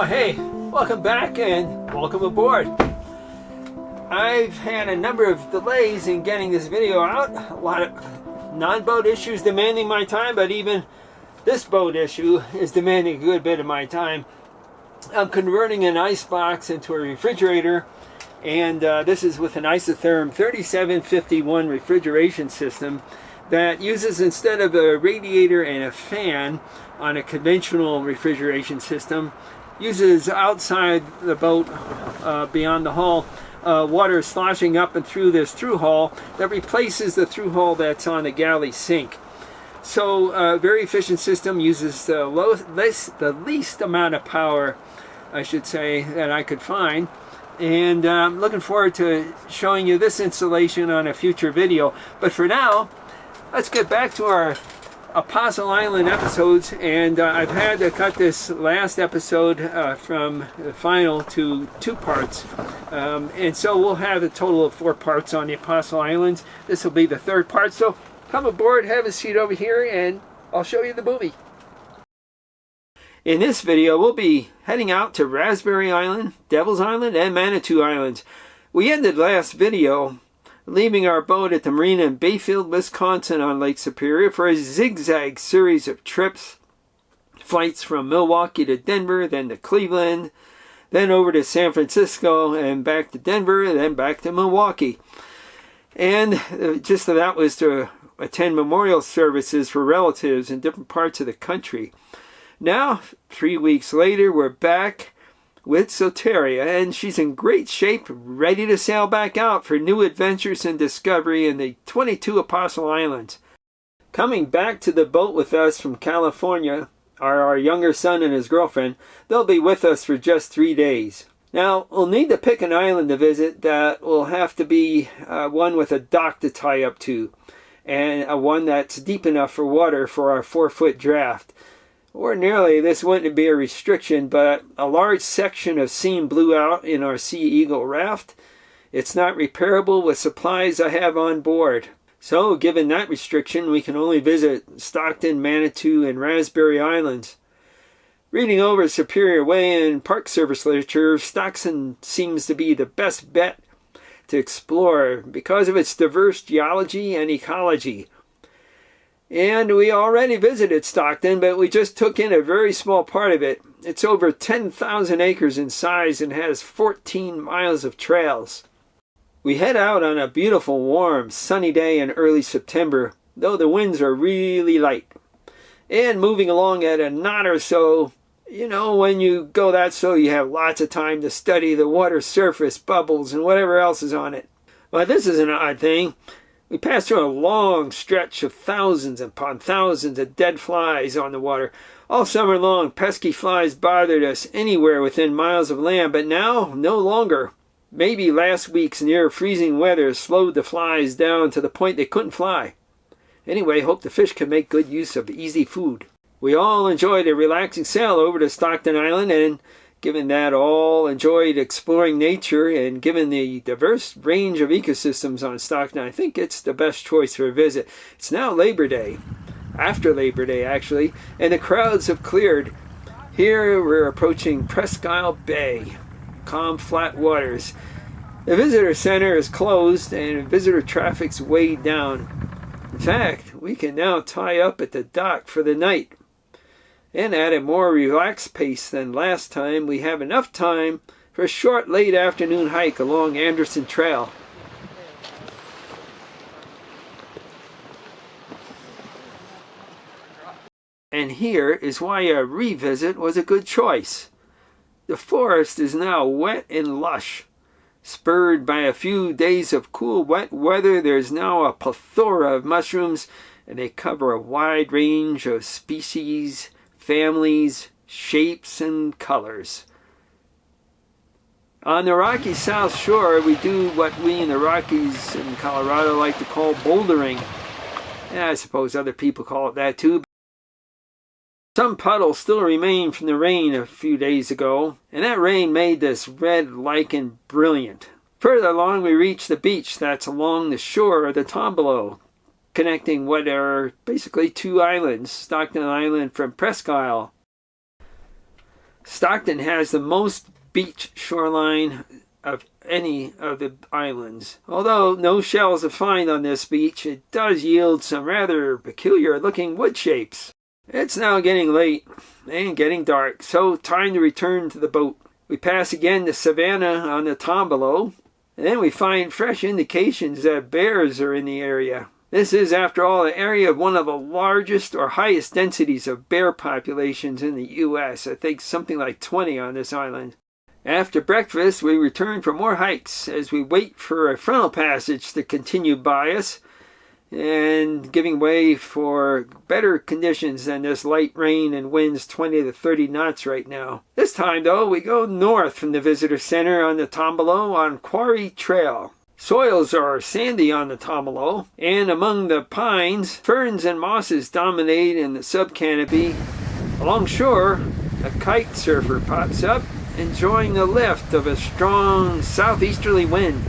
Oh hey, welcome back and welcome aboard. I've had a number of delays in getting this video out. A lot of non-boat issues demanding my time, but even this boat issue is demanding a good bit of my time. I'm converting an ice box into a refrigerator, and this is with an isotherm 3751 refrigeration system that uses, instead of a radiator and a fan on a conventional refrigeration system, uses outside the boat, beyond the hull, water sloshing up and through this through hull that replaces the through hull that's on the galley sink. So very efficient system, uses the least amount of power, I should say, that I could find. And I'm looking forward to showing you this installation on a future video. But for now, let's get back to our Apostle Island episodes, and I've had to cut this last episode from the final to 2 parts, and so we'll have a total of 4 parts on the Apostle Islands. This will be the 3rd part, so come aboard, have a seat over here, and I'll show you the movie. In this video, we'll be heading out to Raspberry Island, Devil's Island, and Manitou Islands. We ended last video leaving our boat at the marina in Bayfield, Wisconsin on Lake Superior for a zigzag series of trips. Flights from Milwaukee to Denver, then to Cleveland, then over to San Francisco, and back to Denver, and then back to Milwaukee. And just that was to attend memorial services for relatives in different parts of the country. Now, 3 weeks later, we're back with Soteria, and she's in great shape, ready to sail back out for new adventures and discovery in the 22 Apostle Islands. Coming back to the boat with us from California are our younger son and his girlfriend. They'll be with us for just 3 days. Now, we'll need to pick an island to visit that will have to be one with a dock to tie up to, and one that's deep enough for water for our 4-foot draft. Ordinarily, this wouldn't be a restriction, but a large section of seam blew out in our Sea Eagle raft. It's not repairable with supplies I have on board. So, given that restriction, we can only visit Stockton, Manitou, and Raspberry Islands. Reading over Superior Way and Park Service literature, Stockton seems to be the best bet to explore because of its diverse geology and ecology. And we already visited Stockton, but we just took in a very small part of it. It's over 10,000 acres in size and has 14 miles of trails. We head out on a beautiful, warm, sunny day in early September, though the winds are really light. And moving along at a knot or so, you know, when you go that slow, you have lots of time to study the water surface, bubbles, and whatever else is on it. But this is an odd thing. We passed through a long stretch of thousands upon thousands of dead flies on the water. All summer long, pesky flies bothered us anywhere within miles of land, but now, no longer. Maybe last week's near freezing weather slowed the flies down to the point they couldn't fly. Anyway, hope the fish can make good use of easy food. We all enjoyed a relaxing sail over to Stockton Island, and given that all enjoyed exploring nature, and given the diverse range of ecosystems on Stockton, I think it's the best choice for a visit. It's now Labor Day, after Labor Day actually, and the crowds have cleared. Here we're approaching Presque Isle Bay, calm flat waters. The visitor center is closed and visitor traffic's way down. In fact, we can now tie up at the dock for the night. And at a more relaxed pace than last time, we have enough time for a short late afternoon hike along Anderson Trail. And here is why a revisit was a good choice. The forest is now wet and lush. Spurred by a few days of cool, wet weather, there's now a plethora of mushrooms, and they cover a wide range of species, families, shapes, and colors. On the Rocky South Shore, we do what we in the Rockies in Colorado like to call bouldering. And I suppose other people call it that too. Some puddles still remain from the rain a few days ago, and that rain made this red lichen brilliant. Further along, we reach the beach that's along the shore of the Tombolo, connecting what are basically 2 islands, Stockton Island from Presque Isle. Stockton has the most beach shoreline of any of the islands. Although no shells are found on this beach, it does yield some rather peculiar looking wood shapes. It's now getting late and getting dark, so time to return to the boat. We pass again the savannah on the Tombolo, and then we find fresh indications that bears are in the area. This is, after all, an area of one of the largest or highest densities of bear populations in the U.S. I think something like 20 on this island. After breakfast, we return for more hikes as we wait for a frontal passage to continue by us and giving way for better conditions than this light rain and winds 20 to 30 knots right now. This time, though, we go north from the visitor center on the Tombolo on Quarry Trail. Soils are sandy on the Tombolo, and among the pines, ferns and mosses dominate in the subcanopy. Along shore, a kite surfer pops up, enjoying the lift of a strong southeasterly wind.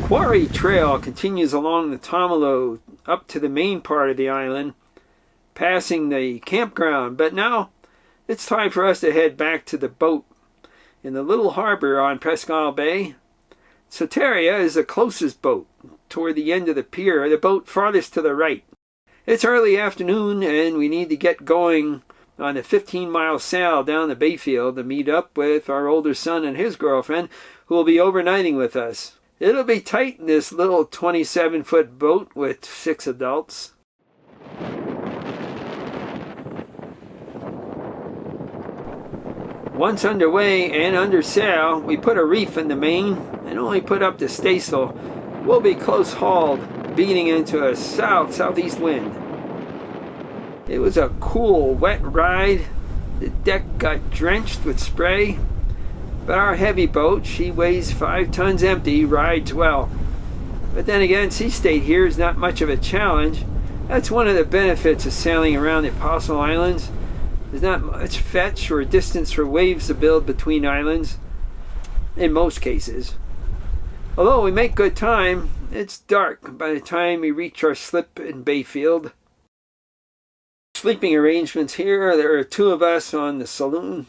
Quarry Trail continues along the Tombolo up to the main part of the island, passing the campground, but now it's time for us to head back to the boat in the little harbor on Presque Bay. Soteria is the closest boat, toward the end of the pier, the boat farthest to the right. It's early afternoon and we need to get going on a 15-mile sail down to Bayfield to meet up with our older son and his girlfriend, who will be overnighting with us. It'll be tight in this little 27-foot boat with 6 adults. Once underway and under sail, we put a reef in the main and only put up the staysail. We'll be close hauled, beating into a southeast wind. It was a cool, wet ride. The deck got drenched with spray. But our heavy boat, she weighs 5 tons empty, rides well. But then again, sea state here is not much of a challenge. That's one of the benefits of sailing around the Apostle Islands. There's not much fetch or distance for waves to build between islands, in most cases. Although we make good time, it's dark by the time we reach our slip in Bayfield. Sleeping arrangements here, there are 2 of us on the saloon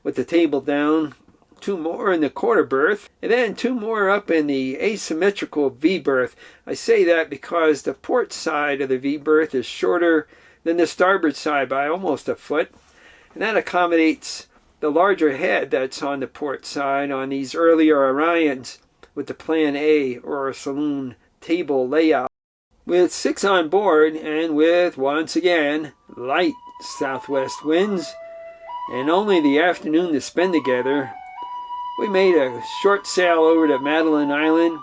with the table down, 2 more in the quarter berth, and then 2 more up in the asymmetrical V berth. I say that because the port side of the V berth is shorter than the starboard side by almost a foot, and that accommodates the larger head that's on the port side on these earlier Orions with the Plan A or saloon table layout. With 6 on board and with, once again, light southwest winds and only the afternoon to spend together, we made a short sail over to Manitou Island.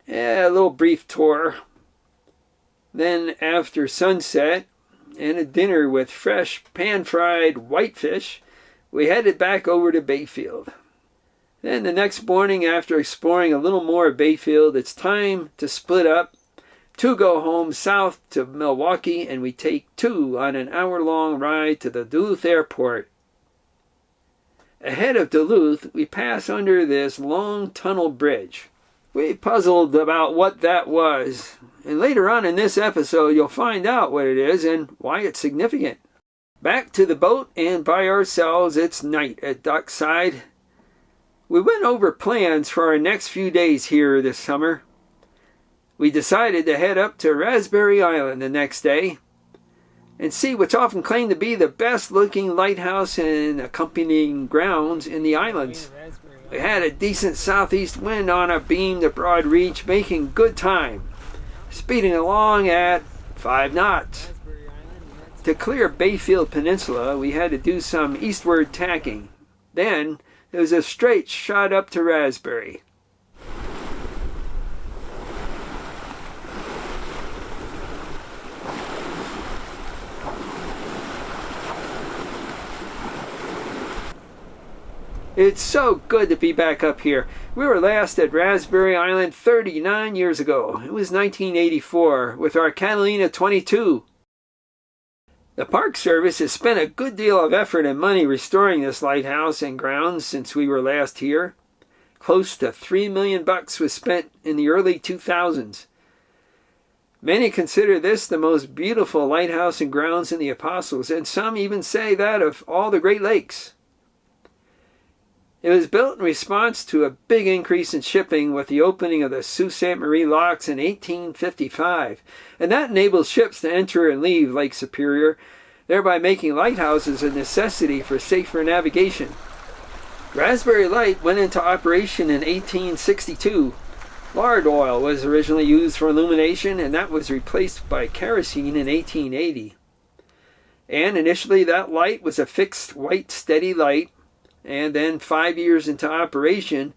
A little brief tour. Then after sunset and a dinner with fresh pan-fried whitefish, we headed back over to Bayfield. Then the next morning, after exploring a little more of Bayfield, it's time to split up. 2 go home south to Milwaukee, and we take 2 on an hour-long ride to the Duluth airport. Ahead of Duluth, we pass under this long tunnel bridge. We puzzled about what that was, and later on in this episode you'll find out what it is and why it's significant. Back to the boat and by ourselves, it's night at dockside. We went over plans for our next few days here this summer. We decided to head up to Raspberry Island the next day and see what's often claimed to be the best looking lighthouse and accompanying grounds in the islands. We had a decent southeast wind on a beam to Broad Reach, making good time, speeding along at 5 knots. To clear Bayfield Peninsula, we had to do some eastward tacking. Then there was a straight shot up to Raspberry. It's so good to be back up here. We were last at Raspberry Island 39 years ago. It was 1984 with our Catalina 22. The Park Service has spent a good deal of effort and money restoring this lighthouse and grounds since we were last here. Close to $3 million was spent in the early 2000s. Many consider this the most beautiful lighthouse and grounds in the Apostles, and some even say that of all the Great Lakes. It was built in response to a big increase in shipping with the opening of the Sault Ste. Marie locks in 1855, and that enabled ships to enter and leave Lake Superior, thereby making lighthouses a necessity for safer navigation. Raspberry Light went into operation in 1862. Lard oil was originally used for illumination, and that was replaced by kerosene in 1880. And initially that light was a fixed white steady light, and then 5 years into operation,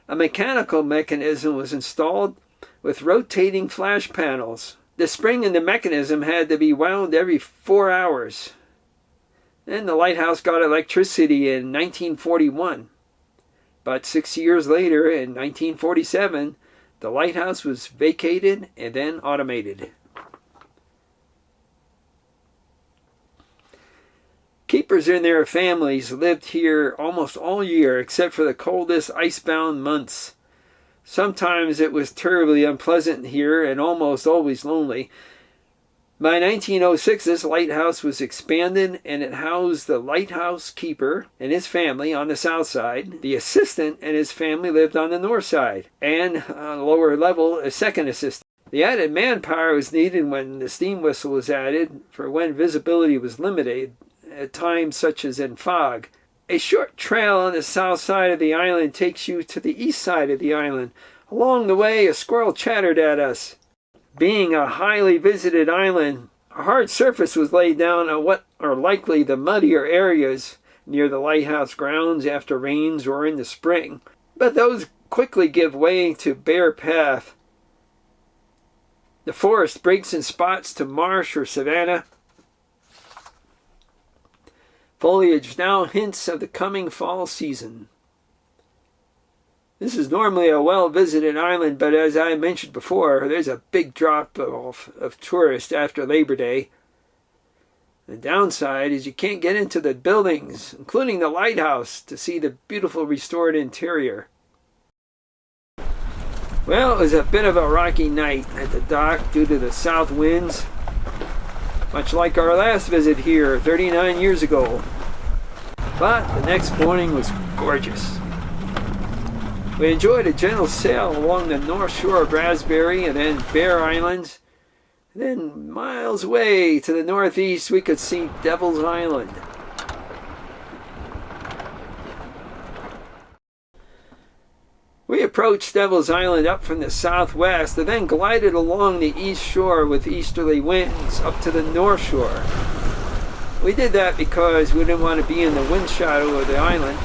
a mechanical mechanism was installed with rotating flash panels. The spring in the mechanism had to be wound every 4 hours. Then the lighthouse got electricity in 1941. But 6 years later, in 1947, the lighthouse was vacated and then automated. Keepers and their families lived here almost all year except for the coldest icebound months. Sometimes it was terribly unpleasant here and almost always lonely. By 1906, this lighthouse was expanded and it housed the lighthouse keeper and his family on the south side. The assistant and his family lived on the north side, and on a lower level, a second assistant. The added manpower was needed when the steam whistle was added for when visibility was limited, at times such as in fog. A short trail on the south side of the island takes you to the east side of the island. Along the way, a squirrel chattered at us. Being a highly visited island, a hard surface was laid down on what are likely the muddier areas near the lighthouse grounds after rains or in the spring, but those quickly give way to bare path. The forest breaks in spots to marsh or savanna. Foliage now hints of the coming fall season. This is normally a well-visited island, but as I mentioned before, there's a big drop-off of tourists after Labor Day. The downside is you can't get into the buildings, including the lighthouse, to see the beautiful restored interior. Well, it was a bit of a rocky night at the dock due to the south winds, much like our last visit here 39 years ago. But the next morning was gorgeous. We enjoyed a gentle sail along the north shore of Raspberry and then Bear Islands. Then miles away to the northeast we could see Devil's Island. We approached Devil's Island up from the southwest and then glided along the east shore with easterly winds up to the north shore. We did that because we didn't want to be in the wind shadow of the island.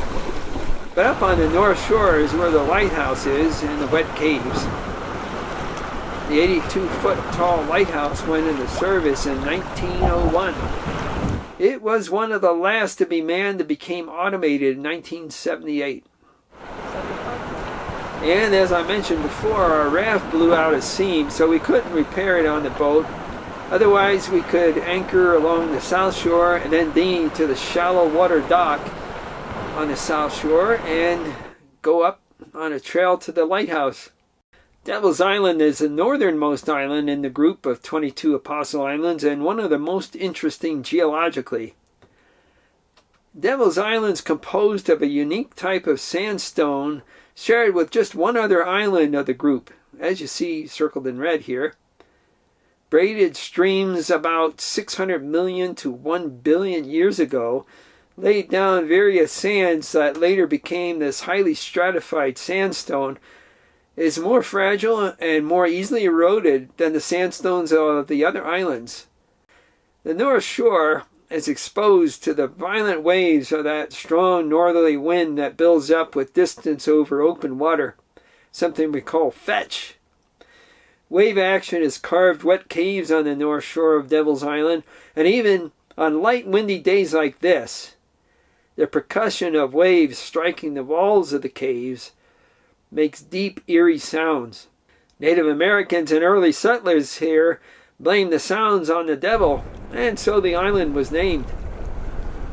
But up on the north shore is where the lighthouse is and the wet caves. The 82-foot tall lighthouse went into service in 1901. It was one of the last to be manned that became automated in 1978. And as I mentioned before, our raft blew out a seam, so we couldn't repair it on the boat. Otherwise, we could anchor along the south shore and then dinghy to the shallow water dock on the south shore and go up on a trail to the lighthouse. Devil's Island is the northernmost island in the group of 22 Apostle Islands and one of the most interesting geologically. Devil's Island is composed of a unique type of sandstone shared with just one other island of the group, as you see circled in red here. Braided streams about 600 million to 1 billion years ago laid down various sands that later became this highly stratified sandstone. It is more fragile and more easily eroded than the sandstones of the other islands. The north shore is exposed to the violent waves of that strong northerly wind that builds up with distance over open water, something we call fetch. Wave action has carved wet caves on the north shore of Devil's Island, and even on light windy days like this, The percussion of waves striking the walls of the caves makes deep, eerie sounds. Native Americans and early settlers here blamed the sounds on the devil, and so the island was named.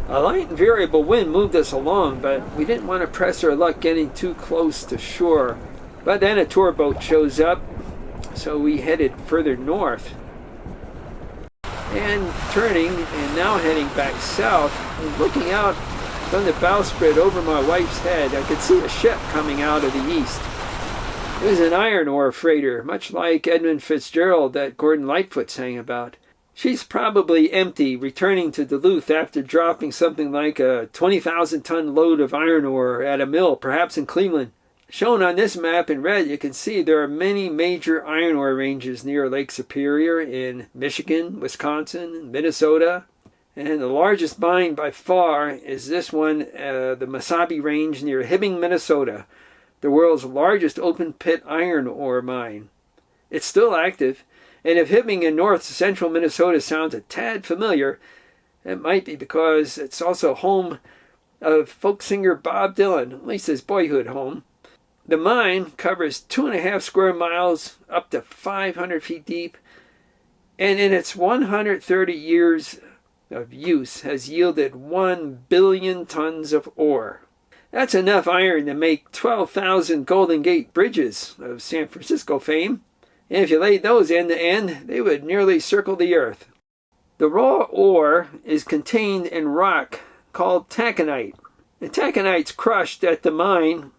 A light and variable wind moved us along, but we didn't want to press our luck getting too close to shore. But then a tour boat shows up, so we headed further north. And turning and now heading back south, and looking out from the bowsprit over my wife's head, I could see a ship coming out of the east. It was an iron ore freighter, much like Edmund Fitzgerald that Gordon Lightfoot sang about. She's probably empty, returning to Duluth after dropping something like a 20,000-ton load of iron ore at a mill, perhaps in Cleveland. Shown on this map in red, you can see there are many major iron ore ranges near Lake Superior in Michigan, Wisconsin, Minnesota. And the largest mine by far is this one, the Mesabi Range near Hibbing, Minnesota, the world's largest open-pit iron ore mine. It's still active, and if Hibbing in north central Minnesota sounds a tad familiar, it might be because it's also home of folk singer Bob Dylan, at least his boyhood home. The mine covers 2.5 square miles, up to 500 feet deep, and in its 130 years of use has yielded 1 billion tons of ore. That's enough iron to make 12,000 Golden Gate bridges of San Francisco fame, and if you laid those end to end, they would nearly circle the earth. The raw ore is contained in rock called taconite. The taconite's crushed at the mine,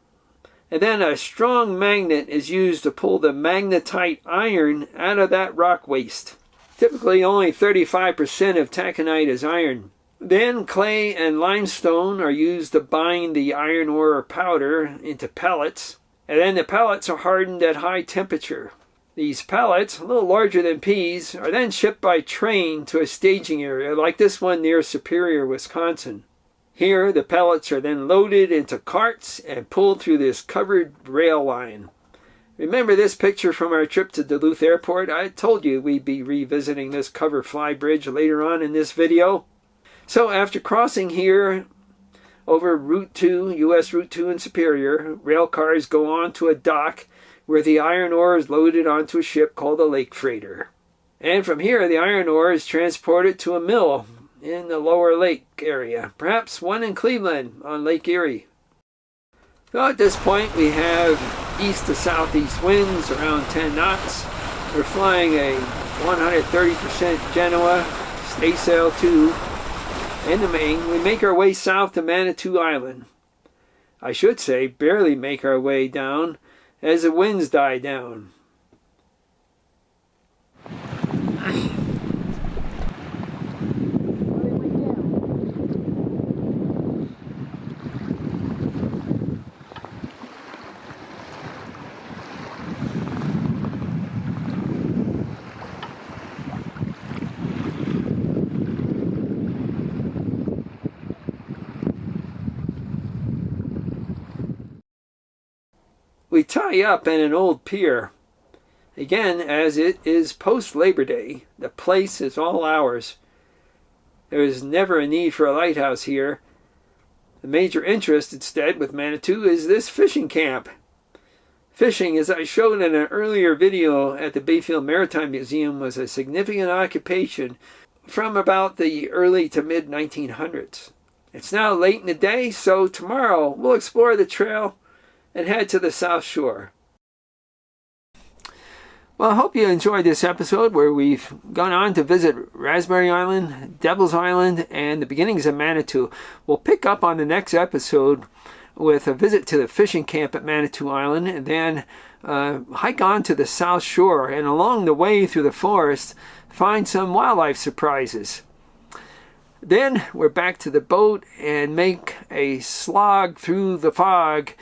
and then a strong magnet is used to pull the magnetite iron out of that rock waste. Typically only 35% of taconite is iron. Then clay and limestone are used to bind the iron ore powder into pellets, and then the pellets are hardened at high temperature. These pellets, a little larger than peas, are then shipped by train to a staging area like this one near Superior, Wisconsin. Here, the pellets are then loaded into carts and pulled through this covered rail line. Remember this picture from our trip to Duluth Airport? I told you we'd be revisiting this cover fly bridge later on in this video. So after crossing here over Route 2, US Route 2 in Superior, rail cars go on to a dock where the iron ore is loaded onto a ship called a lake freighter. And from here, the iron ore is transported to a mill in the lower lake area, perhaps one in Cleveland on Lake Erie. So at this point, we have east to southeast winds around 10 knots. We're flying a 130% Genoa staysail 2. In the main, we make our way south to Manitou Island. I should say, barely make our way down as the winds die down. We tie up in an old pier. Again, as it is post-Labor Day, the place is all ours. There is never a need for a lighthouse here. The major interest, instead, with Manitou is this fishing camp. Fishing, as I showed in an earlier video at the Bayfield Maritime Museum, was a significant occupation from about the early to mid-1900s. It's now late in the day, so tomorrow we'll explore the trail and head to the South Shore. Well, I hope you enjoyed this episode where we've gone on to visit Raspberry Island, Devil's Island, and the beginnings of Manitou. We'll pick up on the next episode with a visit to the fishing camp at Manitou Island, and then hike on to the South Shore, and along the way through the forest, find some wildlife surprises. Then we're back to the boat and make a slog through the fog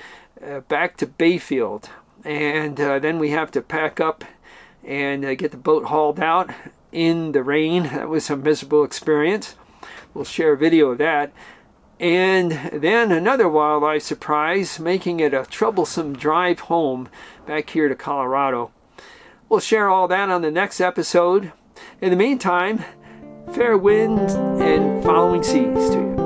back to Bayfield, and then we have to pack up and get the boat hauled out in the rain. That was a miserable experience. We'll share a video of that. And then another wildlife surprise, making it a troublesome drive home back here to Colorado. We'll share all that on the next episode. In the meantime, fair winds and following seas to you.